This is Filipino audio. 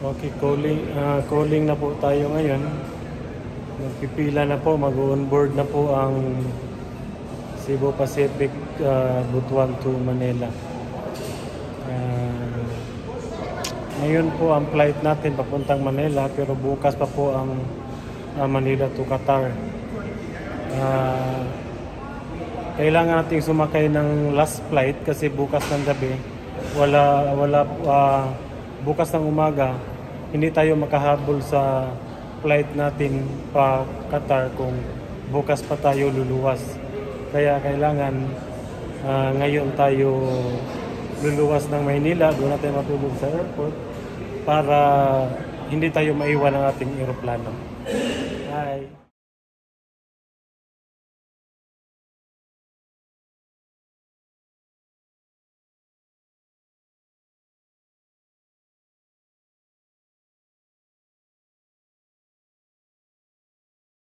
Okay, calling na po tayo ngayon. Magpipila na po, mag-on-board na po ang Cebu Pacific Butuan to Manila. Ngayon po ang flight natin papuntang Manila, pero bukas pa po ang Manila to Qatar. Kailangan nating sumakay ng last flight kasi bukas ng gabi bukas ng umaga hindi tayo makahabol sa flight natin pa Qatar kung bukas pa tayo luluwas. Kaya kailangan ngayon tayo luluwas ng Maynila, doon natin matulog sa airport para hindi tayo maiwan ng ating eroplano. Bye!